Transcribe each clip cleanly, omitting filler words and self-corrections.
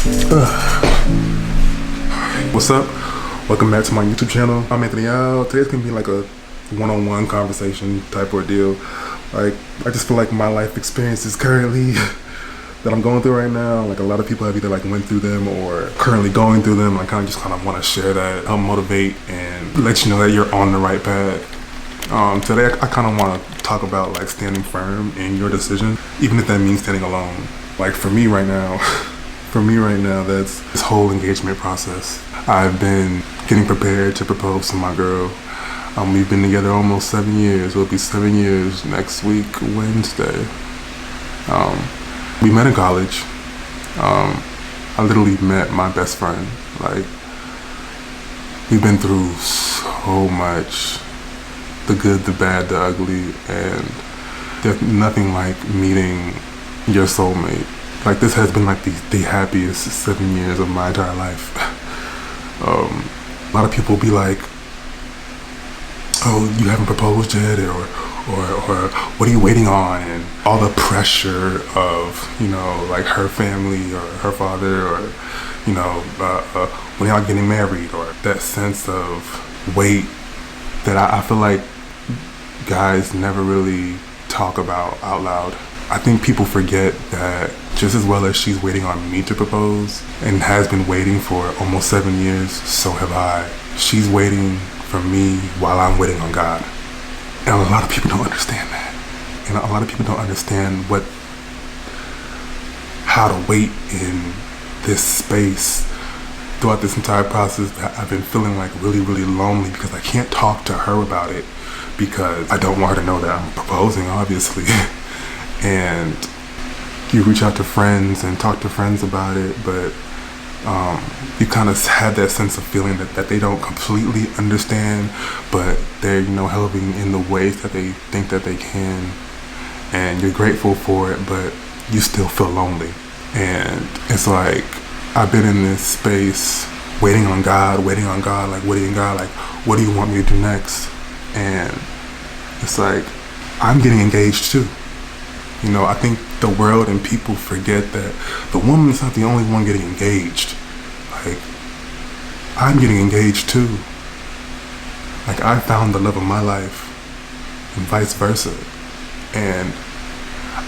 What's up? Welcome back to my YouTube channel. I'm Anthony Al. Today's gonna be like a one-on-one conversation type ordeal. Like, I just feel like my life experiences currently that I'm going through right now, like a lot of people have either like went through them or currently going through them. I kind of want to share that, help motivate and let you know that you're on the right path. Today I kind of want to talk about like standing firm in your decision, even if that means standing alone. Like for me right now, that's this whole engagement process. I've been getting prepared to propose to my girl. We've been together almost 7 years. It'll be 7 years next week, Wednesday. We met in college. I literally met my best friend. Like, we've been through so much, the good, the bad, the ugly, and there's nothing like meeting your soulmate. Like, this has been like the happiest 7 years of my entire life. A lot of people be like, oh, you haven't proposed yet, or what are you waiting on? And all the pressure of, you know, like her family or her father, or, you know, when y'all getting married, or that sense of weight that I feel like guys never really talk about out loud. I think people forget that just as well as she's waiting on me to propose and has been waiting for almost 7 years, so have I. She's waiting for me while I'm waiting on God. And a lot of people don't understand that. And a lot of people don't understand how to wait in this space. Throughout this entire process, I've been feeling like really, really lonely because I can't talk to her about it because I don't want her to know that I'm proposing, obviously. And you reach out to friends and talk to friends about it, but you kind of have that sense of feeling that they don't completely understand, but they're, you know, helping in the ways that they think that they can, and you're grateful for it, but you still feel lonely. And it's like, I've been in this space waiting on God, like waiting on God, like, what do you want me to do next? And it's like, I'm getting engaged too. You know, I think the world and people forget that the woman's not the only one getting engaged. Like, I'm getting engaged too. Like, I found the love of my life and vice versa. And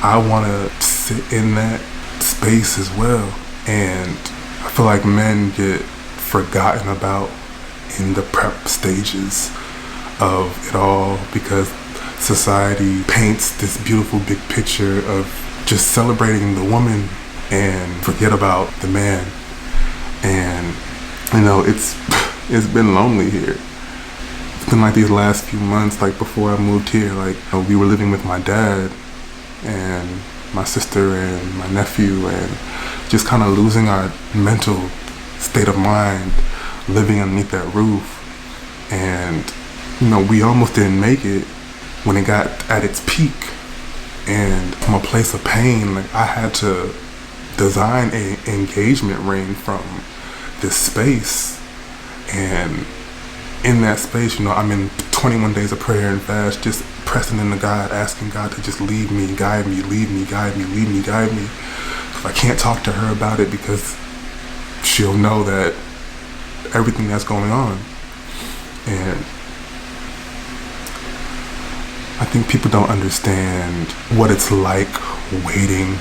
I want to sit in that space as well. And I feel like men get forgotten about in the prep stages of it all because society paints this beautiful big picture of just celebrating the woman and forget about the man. And, you know, it's been lonely here. It's been like these last few months, like before I moved here, like, you know, we were living with my dad and my sister and my nephew, and just kind of losing our mental state of mind, living underneath that roof. And, you know, we almost didn't make it when it got at its peak. And from a place of pain, like, I had to design an engagement ring from this space. And in that space, you know, I'm in 21 days of prayer and fast, just pressing into God, asking God to just lead me, guide me, lead me, guide me, lead me, guide me. If I can't talk to her about it because she'll know that everything that's going on. And I think people don't understand what it's like waiting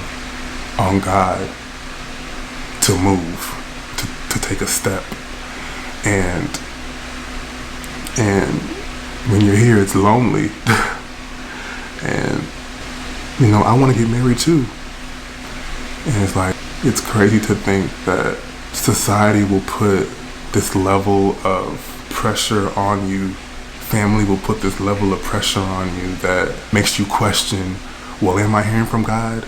on God to move, to take a step. And when you're here, it's lonely. And, you know, I want to get married too. And it's like, it's crazy to think that society will put this level of pressure on you. Family will put this level of pressure on you that makes you question, well, am I hearing from God?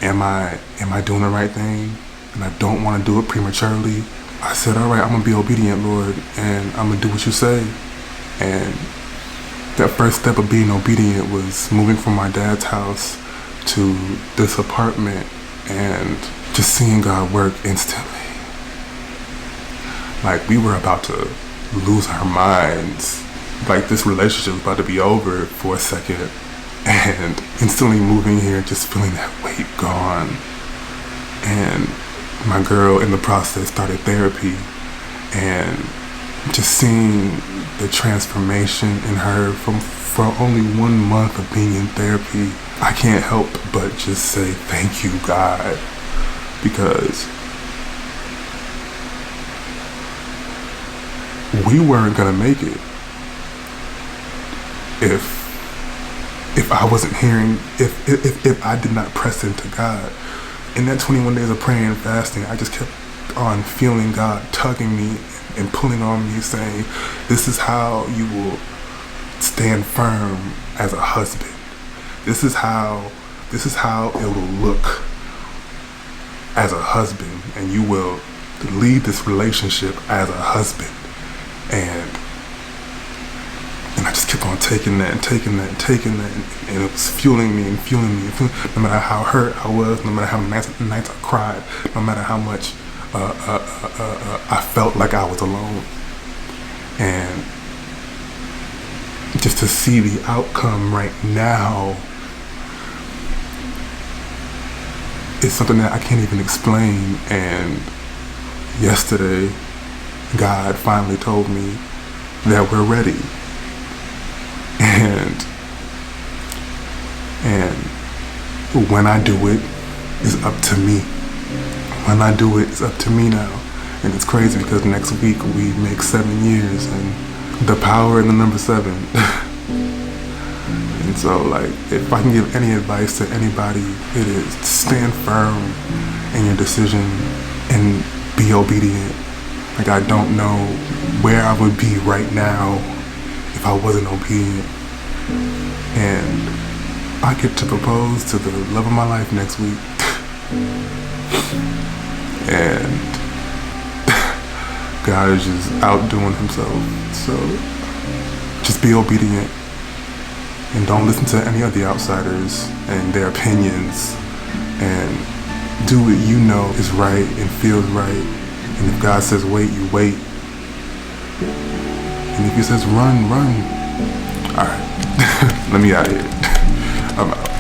Am I doing the right thing? And I don't want to do it prematurely. I said, all right, I'm going to be obedient, Lord, and I'm going to do what you say. And that first step of being obedient was moving from my dad's house to this apartment and just seeing God work instantly. Like, we were about to lose our minds. Like, this relationship was about to be over for a second. And instantly moving here, just feeling that weight gone. And my girl in the process started therapy, and just seeing the transformation in her for only 1 month of being in therapy, I can't help but just say thank you, God, because we weren't gonna make it if I wasn't hearing, if I did not press into God. In that 21 days of praying and fasting, I just kept on feeling God tugging me and pulling on me, saying, this is how you will stand firm as a husband. This is how it will look as a husband, and you will lead this relationship as a husband. And I just kept on taking that, and it was fueling me. No matter how hurt I was, no matter how many nights I cried, no matter how much I felt like I was alone. And just to see the outcome right now is something that I can't even explain. And yesterday, God finally told me that we're ready. And when I do it, it's up to me. When I do it, it's up to me now. And it's crazy because next week we make 7 years, and the power in the number 7. And so, like, if I can give any advice to anybody, it is stand firm in your decision and be obedient. Like, I don't know where I would be right now if I wasn't obedient. And I get to propose to the love of my life next week. And God is just outdoing himself. So just be obedient, and don't listen to any of the outsiders and their opinions, and do what you know is right and feels right. And if God says wait, you wait. And if he says run, run. All right. Let me out of here. I'm out.